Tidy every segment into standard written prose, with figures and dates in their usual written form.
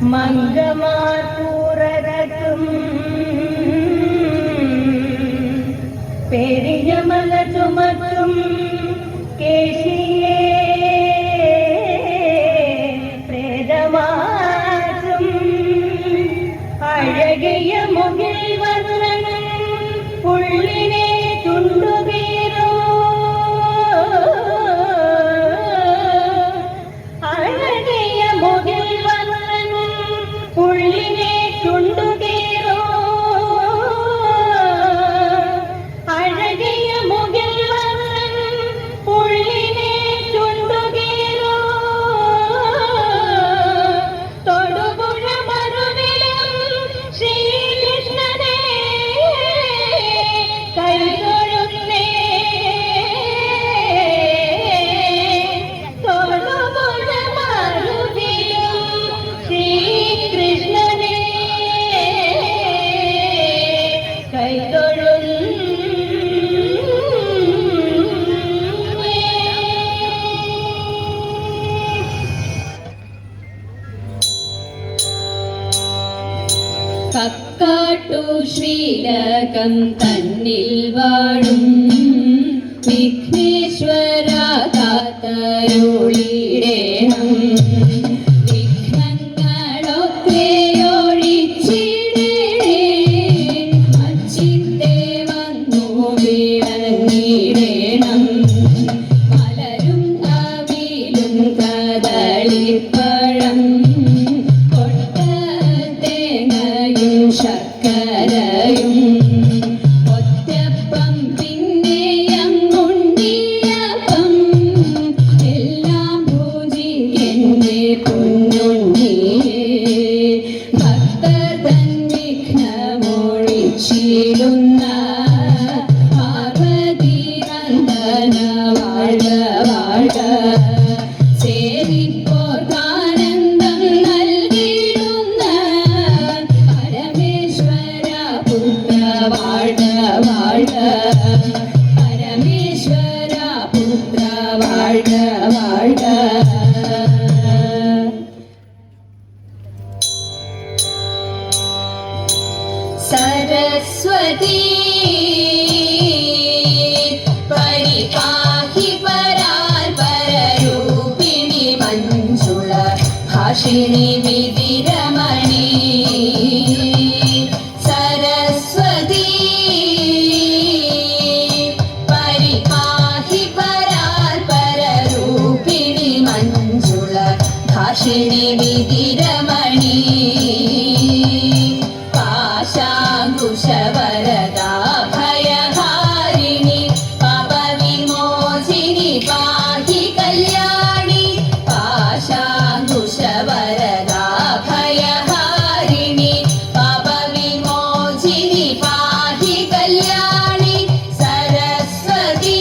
മംഗമാർപൂരകത്തും പെരിയമല ചുമത്തും കേശിയേ പ്രേതമാറ്റും അഴകിയ മുകിൽ വർണ്ണനും പുള്ളിനെ തുണ്ടുകീരോ അഴകിയ മുകിൽ വർണ്ണനും പുള്ളിനെ തുണ്ടുകീരോ അഴകിയ മുകിൽ വർണ്ണനും പുള്ളിനെ തുണ്ടുകീരോ തൊടുപുഴ മറുവിലും ശ്രീകൃഷ്ണനെ കൈതൊഴുന്നേ തൊടുപുഴ മറുവിലും ശ്രീകൃഷ്ണനെ കൈതൊഴുന്നേ കക്കാട്ടു ശ്രീലകം തന്നിൽ വാഴും വിഘ്നേശ്വര കാത്തരുളിടേണം വിഘ്നങ്ങളൊക്കെ ഒഴിച്ചിടേ അച്ചിത്തെ വന്നു വിളങ്ങിടേണം മലരും അവിലും കദളിപ്പഴം ശർക്കരയും ഒറ്റപ്പം പിന്നെയങ്ങുണ്ടിയപ്പം എല്ലാം പൂജിക്കെന്റെ കുഞ്ഞുണ്ണിയേ ഭക്തർ തൻ വിഘ്നമൊഴിച്ചിടുന്ന പാർവതി നന്ദന വാഴ വാഴ സേവിപ്പോർക്കാനന്ദം നൽകിടുന്ന പരമേശ്വര പുത്ര വാഴ വാഴ പരമേശ്വര പുത്ര വാഴ വാഴ സരസ്വതി പരിപാഹി പരാൽ പരരൂപിണി മഞ്ജുള ഭാഷിണി വിധിരമണി സരസ്വതി പരിപാഹി പരാൽ പരരൂപിണി മഞ്ജുള ഭാഷിണി വിധിരമണി പാശാങ്കുശവരദാ ഭയഹാരിണി പാപവിമോചിനി പാഹി കല്യാണി പാശാങ്കുശവരദാ ഭയഹാരിണി പാപവിമോചിനി പാഹി കല്യാണി സരസ്വതി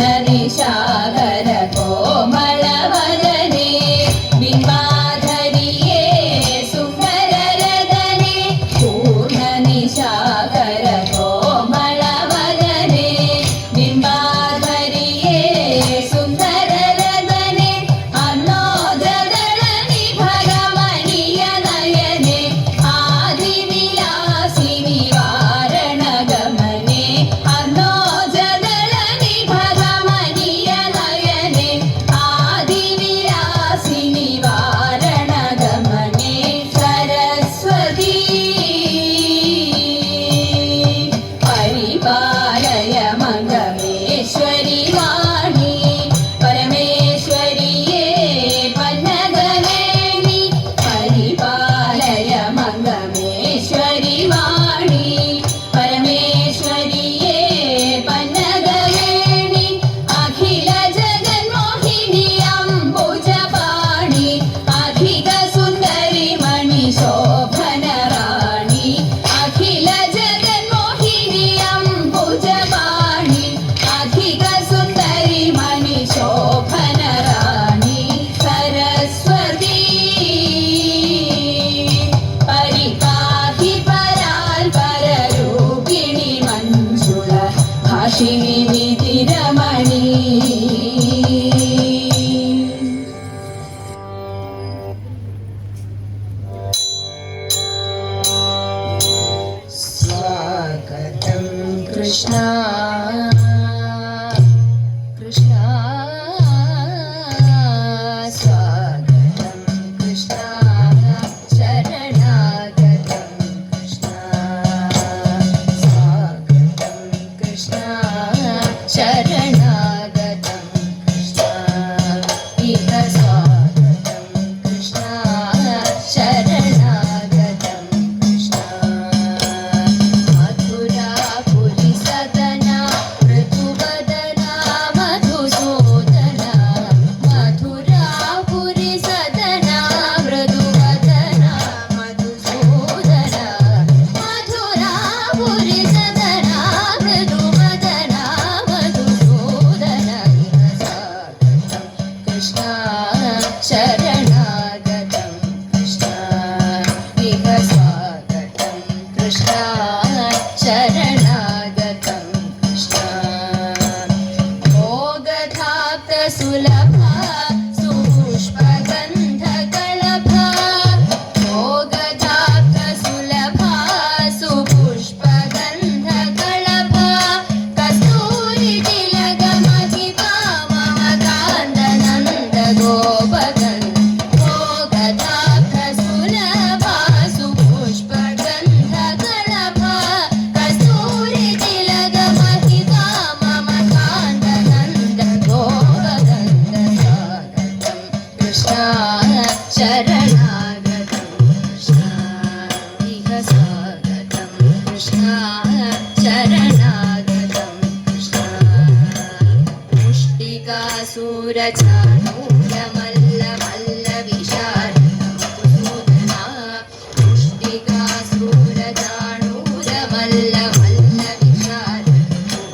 പൂർണ്ണനിശാകര കോമളവദനേ ബിംബാധരിയേ സുന്ദരരദനേ പൂർണ്ണനിശാകര കോമളവദനേ ബിംബാധരിയേ സുന്ദരരദനേ അർണോദളനിഭഗമനീയ നയനേ ആദിവിലാസിനി വാരണഗമനേ അർണോദളനിഭഗമനീയ നയനേ ആദിവിലാസിനി വാരണഗമനേ സരസ്വതി പരിപാലയ മംഗമേശ്വരി വാണി പരമേശ്വരിയേ പന്നഗവേണി പരിപാലയ മംഗമേശ്വരി വാണി പരമേശ്വരിയേ പന്നഗവേണി അഖില ജഗന്മോഹിനി അംബുജപാണി അധിക സുന്ദരി മണി ശോഭന റാണി അഖില ജഗന്മോഹിനി അംബുജപാണി അധിക സുന്ദരി മണി ശോഭന റാണി സരസ്വതി പരിപാഹി പരാൽ പരരൂപിണി മഞ്ജുള ഭാഷിണി വിധിരമണി കൃഷ്ണ സ്വാഗതം കൃഷ്ണ ശരണാഗതം കൃഷ്ണ സ്വാഗതം കൃഷ്ണ ശരണാഗതം കൃഷ്ണ ഇഹ സ്വാഗതം കൃഷ്ണ ശരണാഗതം കൃഷ്ണ മധുരാപുരി സദന മൃദുവദന മധുസൂദന മധുരാപുരി സദന മൃദുവദന മധുസൂദന മധുരാപുരി സദന മൃദുവദന മധുസൂദന കൃഷ്ണ ശരണാഗതം കൃഷ്ണ ഇഹ സ്വാഗതം കൃഷ്ണ ശരണാഗതം കൃഷ്ണ ഭോഗധാപ്ത സുലഭ സുപുഷ്പഗന്ധകളഭ ഭോഗധാപ്ത സുലഭ സുപുഷ്പഗന്ധകളഭ കസ്തൂരി തിലക മഹിമാ മമകാന്തനന്ദ ഗോപഗൻ ഭോഗധാപ്ത സുലഭ സുപുഷ്പഗന്ധകളഭ കസ്തൂരി തിലക മഹിമാ മമകാന്തനന്ദ ഗോപഗന്ധ സ്വാഗതം കൃഷ്ണ ശരണാഗതം കൃഷ്ണ ഇഹ സ്വാഗതം കൃഷ്ണ ശരണാഗതം കൃഷ്ണ മുഷ്ടികാസുരചാണൂരമല്ല മല്ല വിശാരദ മുഷ്ടികാസുരചാണൂരമല്ല മല്ല വിശാരദ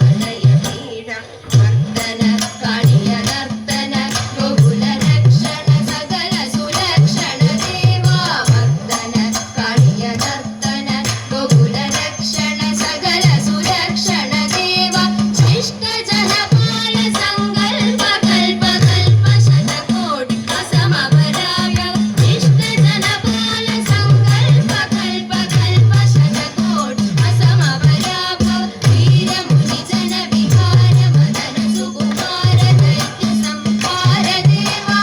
വലയപീഠ വർദ്ധന കാളിയ നർത്തന ഗോകുല രക്ഷണ സകല സുലക്ഷണ ദേവാ വർദ്ധന കാളിയ നർത്തന ഗോകുല രക്ഷണ സകല സുലക്ഷണ ദേവ ശിഷ്ട ജനപാല സങ്കൽപ കൽപ കൽപ ശതകോടി അസമപരായ ശിഷ്ട ജനപാല സങ്കൽപ കൽപ കൽപ ശതകോടി അസമപരാഭ വീരമുനി ജന വിഹാര മദന സുകുമാര ദൈത്യ സംഹാര ദേവാ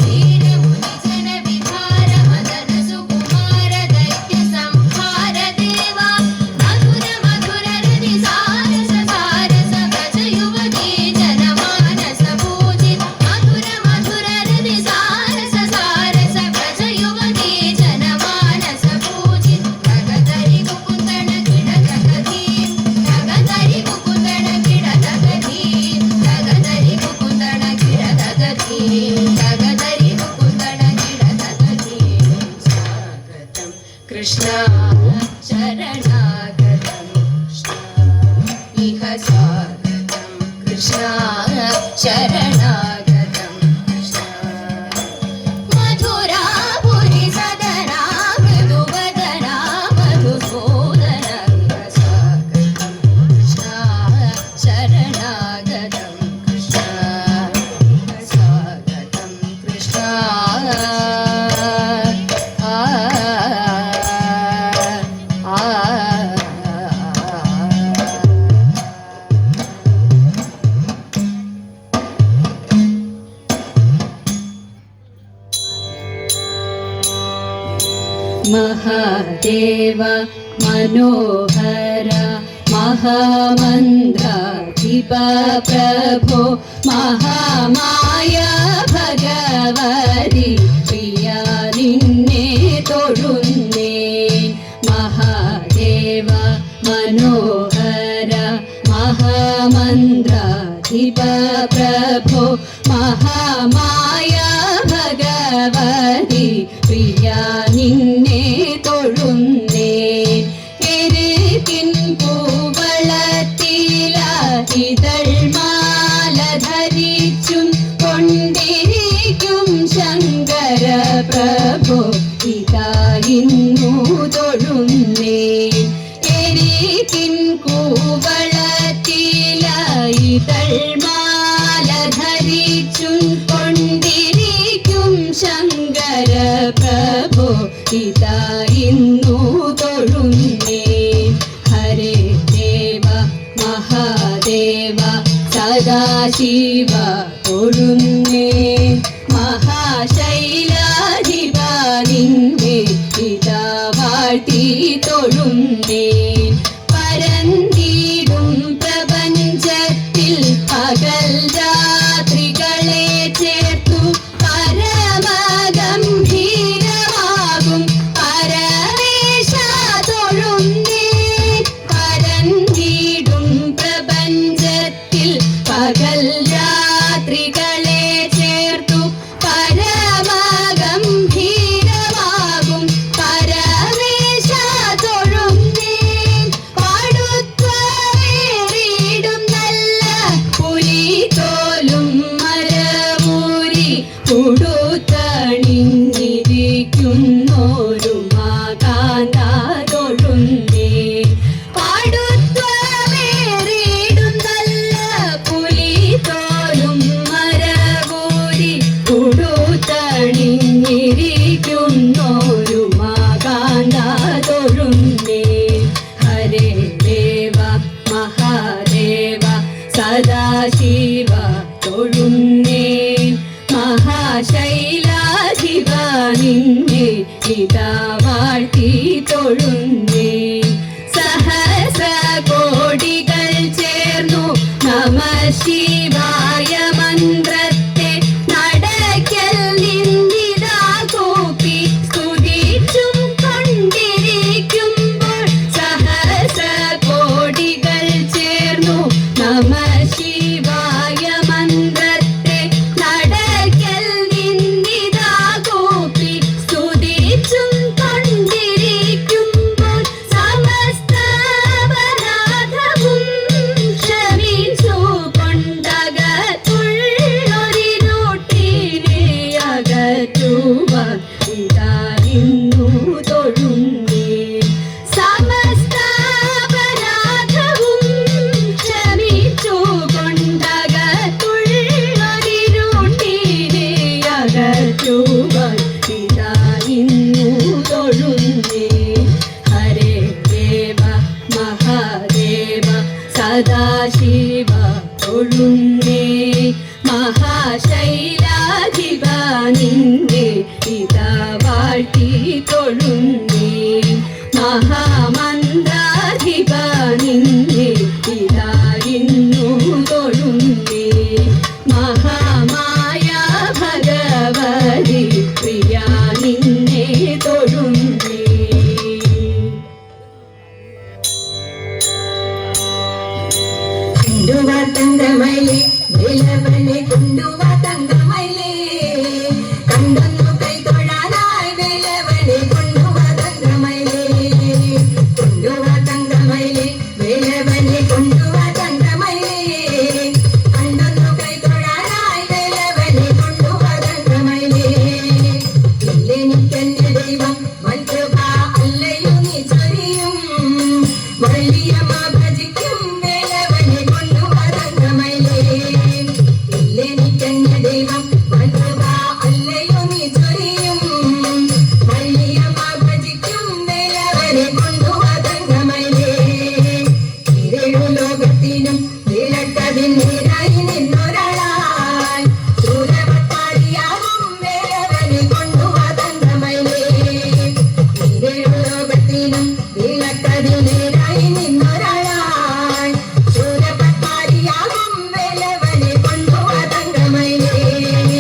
വീരമുനി ജന വിഹാര മദന സുകുമാര ദൈത്യ സംഹാര ദേവാ മധുര മധുര രതി സാരസ സാരസ വ്രജ യുവതീ ജനമാനസ പൂജിത മധുര മധുര രതി സാരസ സാരസ വ്രജ യുവതീ ജനമാനസ പൂജിത ഗഗധരി മുകുന്ദന കിടതകധീ ഗഗധരി മുകുന്ദന കിടതകധീ ഗഗധരി മുകുന്ദന കിടതകധീ ഗഗധരി മുകുന്ദന കിടതകധീ സ്വാഗതം കൃഷ്ണ ശരണാഗതം കൃഷ്ണ ഇഹ സ്വാഗതം കൃഷ്ണ ശരണാഗതം കൃഷ്ണ മധുരാപുരി സദന മൃദുവദന മധുസൂദന ഇഹ സ്വാഗതം കൃഷ്ണ ശരണാഗതം കൃഷ്ണ ഇഹ സ്വാഗതം കൃഷ്ണ महादेव मनोहर महामन्त्राधिप प्रभो महामाया भगवति प्रिया निन्ने തൊഴുന്നേ महादेव मनोहर महामन्त्राधिप प्रभो महामाया भगवति प्रिया നിന്നെ തൊഴുന്നേ എരികിൻ പൂവളത്തില ഇതൾമാല ധരിച്ചും കൊണ്ടിരിക്കും ശങ്കര പ്രഭു ഇതാ ഇന്നു തൊഴുന്നേ എരികിൻ കൂവളത്തില ഇതൾമാല ധരിച്ചും കൊണ്ടിരിക്കും ശങ്കര പ്രഭു ഇതാ ഇന്നു തൊഴുന്നേ ഹരേ ദേവ മഹാദേവ സദാശിവ സദാശിവ തൊഴുന്നേ മഹാശൈലാധിപ നിന്നെ ഇതാ വാഴ്ത്തി തൊഴുന്നേ പരന്തിടും പ്രപഞ്ചത്തിൽ പകൽ രാത്രികളെ ചേർത്തു പരമഗംഭീരമാകും പരമേശ തൊഴുന്നേ പരന്തിടും പ്രപഞ്ചത്തിൽ പകൽ രാത്രികളെ ചേർത്തു പരമഗംഭീരമാകും പരമേശ തൊഴുന്നേ പാടുത്വമേറിയിടും നല്ല പുലിതോലും മരമൂരി ഉടുത്തണിഞ്ഞിരിക്കുന്നോരു മാകാന്ത തൊഴുന്നേ പാടുത്വമേറിയിടും നല്ല പുലിതോലും മരമൂരി ഉടുത്തണിഞ്ഞിരിക്കുന്നോരു മാകാന്ത തൊഴുന്നേ ഹരേ ദേവ മഹാദേവ സദാശിവ തൊഴുന്നേ മഹാശൈലാധിപ നിന്നെ ഇതാ വാഴ്ത്തി തൊഴുന്നേ സഹസ്ര കോടികൾ ചേർന്നു നമ ശിവായ മന്ത്രത്തെ നടക്കൽ നിന്നിതാ കൂപ്പി സ്തുതിച്ചും കൊണ്ടിരിക്കുമ്പോൾ സഹസ്ര കോടികൾ ചേർന്നു നമ ശിവായ മന്ത്രത്തെ നടക്കൽ നിന്നിതാ കൂപ്പി സ്തുതിച്ചും കൊണ്ടിരിക്കുമ്പോൾ സമസ്ത അപരാധവും ക്ഷമിച്ചു കൊണ്ടകത്തുള്ളൊരിരുട്ടിനെ അകറ്റുവാൻ ഇതാ ഇന്നു തൊഴുന്നേ സമസ്ത അപരാധവും ക്ഷമിച്ചു കൊണ്ടകത്തുള്ളൊരിരുട്ടിനെ അകറ്റുവാൻ ഇതാ ഇന്നു തൊഴുന്നേ ഹരേ ദേവ മഹാദേവ സദാശിവ തൊഴുന്നേ മഹാശൈലാധിപ നിന്നെ ഇതാ വാഴ്ത്തി തൊഴുന്നേ മഹാമന്ത്രാധിപ നിന്നെ ഇതാ ഇന്നു തൊഴുന്നേ മഹാമായ ഭഗവതി പ്രിയ നിന്നെ തൊഴുന്നേ കൊണ്ടുവാ തങ്കമയിലേ വേലവനെ കൊണ്ടുവാ തങ്കമയിലേ കണ്ടൊന്നു കൈ തൊഴാനായി വേലവനെ കൊണ്ടുവാ തങ്കമയിലേ കൊണ്ടുവാ തങ്കമയിലേ വേലവനെ കൊണ്ടുവാ തങ്കമയിലേ കണ്ടൊന്നു കൈ തൊഴാനായി വേലവനെ കൊണ്ടുവാ തങ്കമയിലേ ഇല്ലെനിക്കെന്റെ ദൈവം വൽകൃപ അല്ലയോ നീ ചൊരിയും വലിയമ്മ ഭജിക്കും വേലവനെ കൊണ്ടുവാ തങ്കമയിലേ ഇല്ലെനിക്കെന്റെ ദൈവം വൽകൃപ അല്ലയോ നീ ചൊരിയും വലിയമ്മ ഭജിക്കും വേലവനെ കൊണ്ടുവാ തങ്കമയിലേ ഇരേഴു ലോകത്തിനും വിലട്ടതിൽ നേരായി നിന്നൊരാളായി സൂര്യവട്ടാരിയാകും വേലവനെ കൊണ്ടുവാ തങ്കമയിലേ ഇരേഴു ലോകത്തിനും വിലട്ടതിൽ നേരായി നിന്നൊരാളായി സൂര്യവട്ടാരിയാകും വേലവനെ കൊണ്ടുവാ തങ്കമയിലേ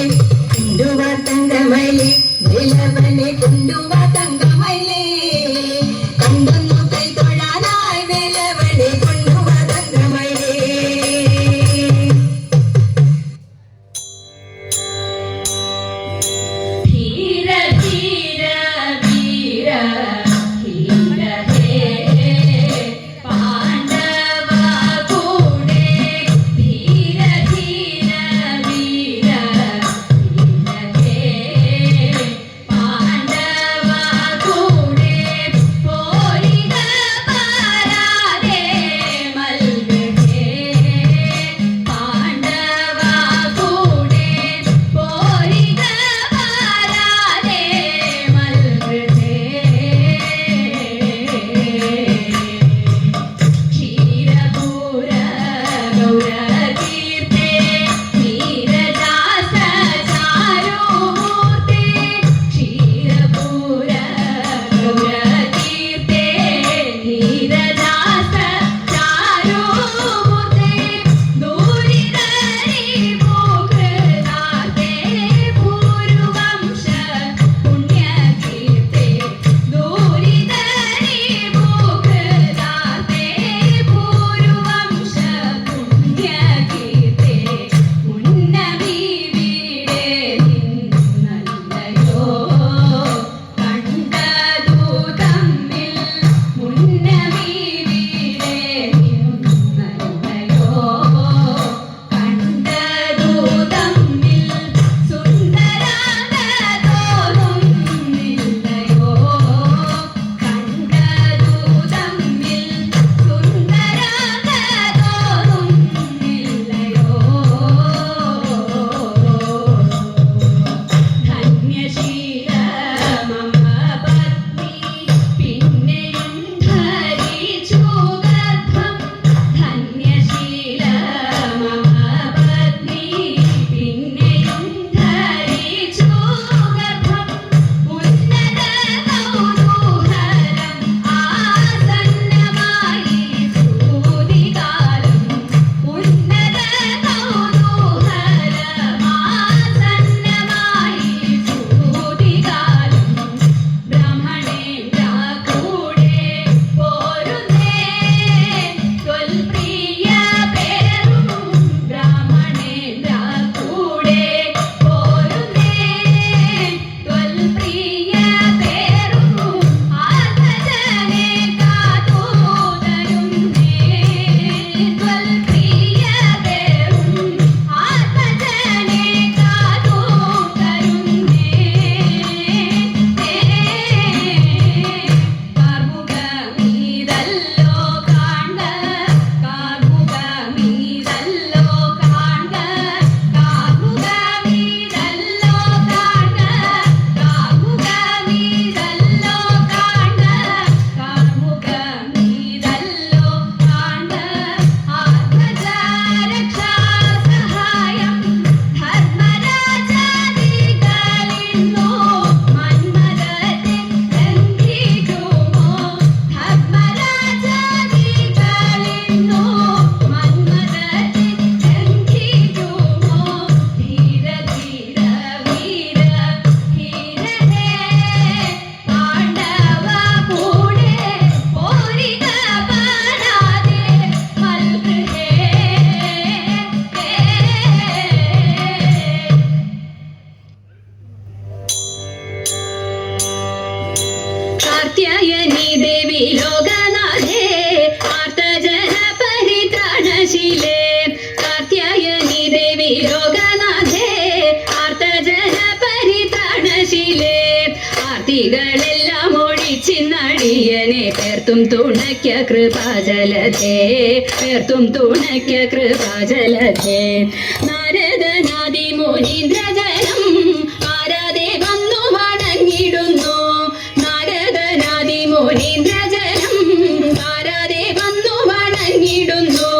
ആർത്തികളെല്ലാം ഒഴിച്ചിന്നടിയനെ പേർത്തും തുണയ്ക്ക കൃപാജലധേ പേർത്തും തുണയ്ക്ക കൃപാജലധേ നാരദനാദി മുനീന്ദ്രജനം ആരാധേ വന്നു വണങ്ങിടുന്നു നാരദനാദി മുനീന്ദ്രജനം ആരാധേ വന്നു വണങ്ങിടുന്നു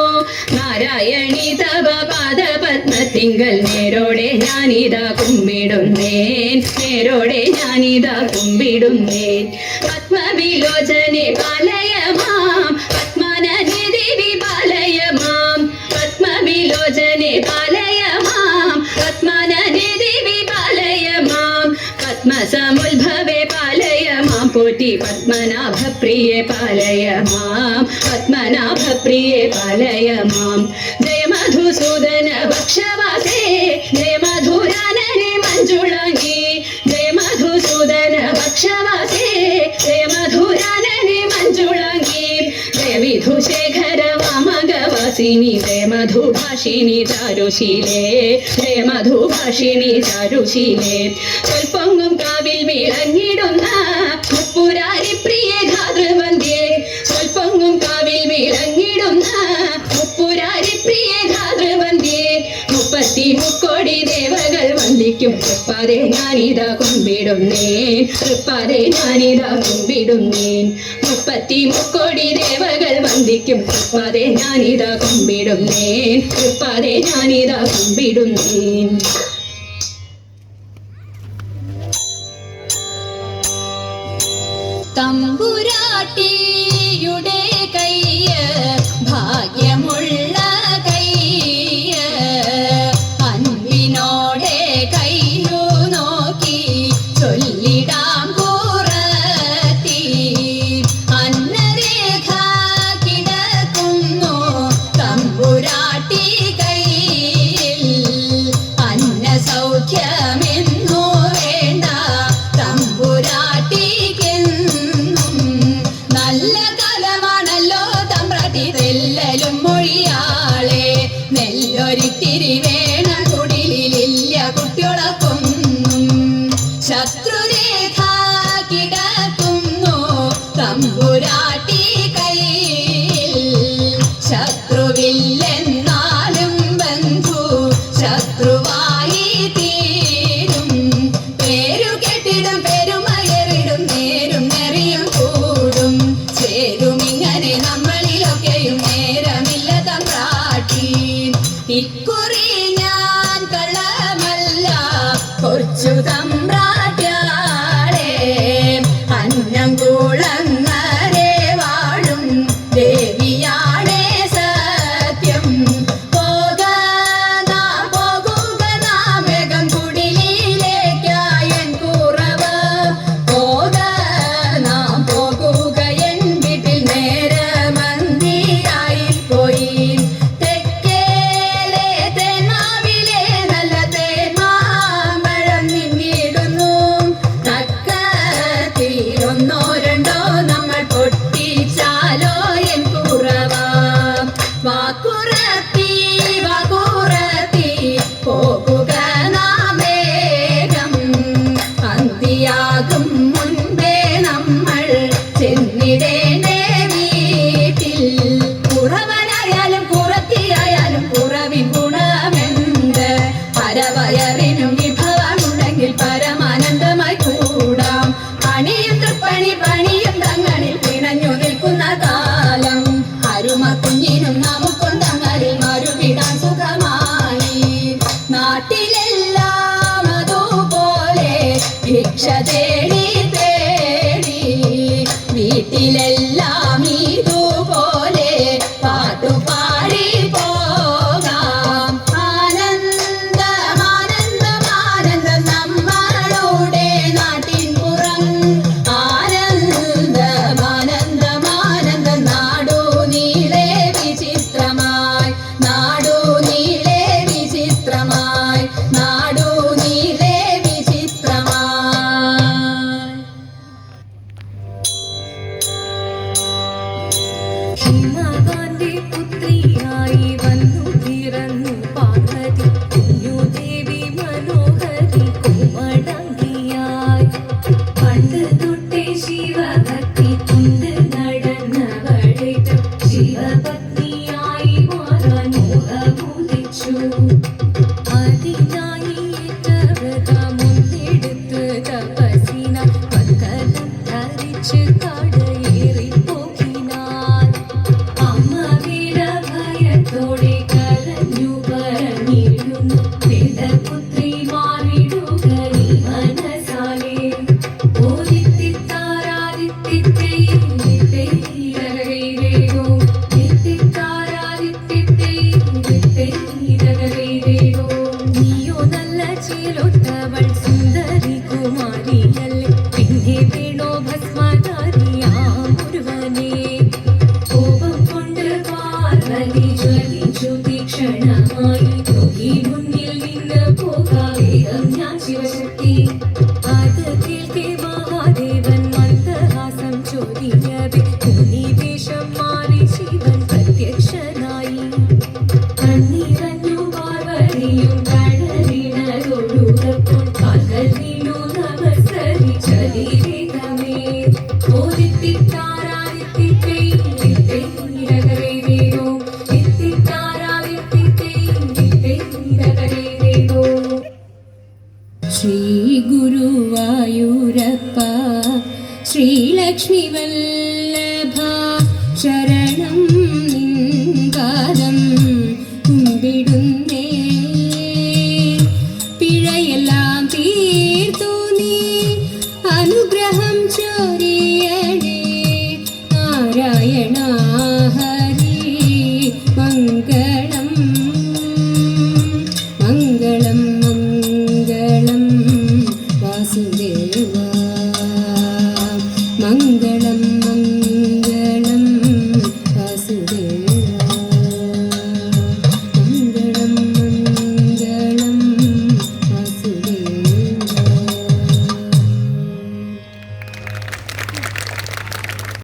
നാരായണി തവ പാദപത്മത്തിങ്കൽ നേരോടെ ഞാനിതാ കുമ്പിടുന്നേൻ നേരോടെ ഞാനിതാ കുമ്പിടുന്നേൻ പത്മവിലോചനെ പാലയമാം പത്മനനിധി വിപാലയമാം പത്മവിലോചനെ പാലയമാം പത്മനനിധി വിപാലയമാം പത്മസമുദ്ഭവേ പാലയമാം പോറ്റി പത്മനാഭപ്രിയെ പാലയമാം പത്മനാഭപ്രിയെ പാലയമാം ജയ മധുസൂദന ഭക്ഷവാസേ ജയ മധുരാനനെ മഞ്ജുളങ്ങി ജയ മധുസൂദന ഭക്ഷവാസേ ജയ മധുരാനനെ മഞ്ജുളങ്ങി ജയ വിധുശേഖര വാമകവാസിനി ജയ മധുഭാഷിണി ചാരുശീലേ ജയ മധുഭാഷിണി ചാരുശീലേ സ്വൽപ്പൊങ്ങും കാവിൽ വിളങ്ങിടുന്ന മുപ്പുരാരി പ്രിയ ധാതൃവന്ധ്യേ സ്വൽപ്പൊങ്ങും കാവിൽ വിളങ്ങിടുന്ന മുപ്പുരാരി പ്രിയ ധാതൃവന്ധ്യേ മുക്കോടി ദേവകൾ വന്ദിക്കും തൃപ്പാതെ ഞാനിതാ കുമ്പിടുന്നേൻ തൃപ്പാതെ ഞാനിതാ കുമ്പിടുന്നേൻ മുക്കോടി ദേവകൾ വന്ദിക്കും തൃപ്പാതെ ഞാനിതാ കുമ്പിടുന്നേൻ തൃപ്പാതെ ഞാനിതാ കുമ്പിടുന്നേൻ തമ്പുരാട്ടിയുടെ കയ്യ് ഭാഗ്യമുള്ള കയ്യ് അൻപിനോടെ കയ്യു നോക്കി ചൊല്ലിടാം കൂറത്തി അന്നരേഖ കിടക്കുന്നു തമ്പുരാട്ടി കയ്യിൽ അന്ന സൗഖ്യമെന്നു വേണ്ട തമ്പുരാട്ടിക്കെന്നും നല്ല കാലമാണല്ലോ തമ്പ്രാട്ടി തെല്ലലും മൊഴിയാളെ നെല്ലൊരിത്തിരി വേണം കുടിലില്ല കുട്ടികളൊക്കൊന്നും ശത്രുരേഖ കിടക്കുന്നു തമ്പുരാട്ടി കയ്യിൽ ശത്രുവില്ലെന്നാലും ബന്ധു ശത്രുവായി തീരും പേരു കെട്ടിടും പെരുമയറിടും നേരും നെറിയും കൂടും ചേരും ഇങ്ങനെ നമ്മളിലൊക്കെയും നേരമില്ല തമ്പ്രാട്ടി ഇക്കുറി ഞാൻ കള്ളമല്ല കൊച്ചു തമ്പ്രാട്യാളെ അന്നം കുളങ്ങരെ വാഴും ദേവിയാണേ സത്യം പോകുക നാമേകം കുടിലേക്കായൻ കുറവ് പോകുക എൻ വീട്ടിൽ നേരമന്തിയായി പോയി തെക്കേലെ തേനാവിലെ നല്ല തേന്മാമ്പഴം നിന്നിടുന്നു നക്കത്തിലൊന്നോ രണ്ടോ നമ്മൾ പൊട്ടിച്ചാലോ എൻ കുറവ വാക്കുറത്തി പോകുക നാമേകം അന്തിയാകും മുൻപേ നമ്മൾ ചെന്നിടേണ്ടേ വീട്ടിൽ കുറവനായാലും കുറത്തിയായാലും കുറവിൻ ഗുണമെന്ത് പരവയറിനും വിഭവമുണ്ടെങ്കിൽ പരമാനന്ദമായി കൂടാം പണിയും തൃപ്പണി പണിയും തങ്ങളിൽ പിണഞ്ഞു നിൽക്കുന്ന കാലം അരുമ കുഞ്ഞിനും നമുക്കും തങ്ങളിൽ മറുവിടാൻ സുഖമായി നാട്ടിലെല്ലാം അതുപോലെ ഭിക്ഷ തേടി തേടി വീട്ടിലെല്ലാം ഇതുപോലെ പാട്ടുപാടി പോകാം ആനന്ദം നമ്മളുടെ നാട്ടിൻ പുറം ആനന്ദം നാടു നീളെ വിചിത്രമായി നാടു നീളെ വിചിത്രമായി നാടു നീളെ വിചിത്രമായി ശിലപുത്രി മാറിടുക നീ മനസാലേ നീയോ നല്ല ചേലൊത്തവൾ സുന്ദരി കുമാരിയല്ലേ പിന്നെ വേണോ ഭസ്മധാരിയാമൊരുവനെ കോപം കൊണ്ട് പാർവതി ജ്വലിച്ചു തീക്ഷണമായി യോഗി മുന്നിൽ നിന്ന് പോകാവേഗം ഞാൻ ശിവശക്തി അത് കേൾക്കെ മഹാദേവൻ മന്ദഹാസം ചോദിയവേ മുനിവേഷം മാറി ശിവൻ പ്രത്യക്ഷനായി കണ്ണീരഞ്ഞു പാർവതിയും കടലിനൊഴുകപ്പോൾ കാൽകൾ വീണു നമസ്കരിച്ചതിരേതമേ ശ്രീ ഗുരുവായൂരപ്പ ശ്രീലക്ഷ്മി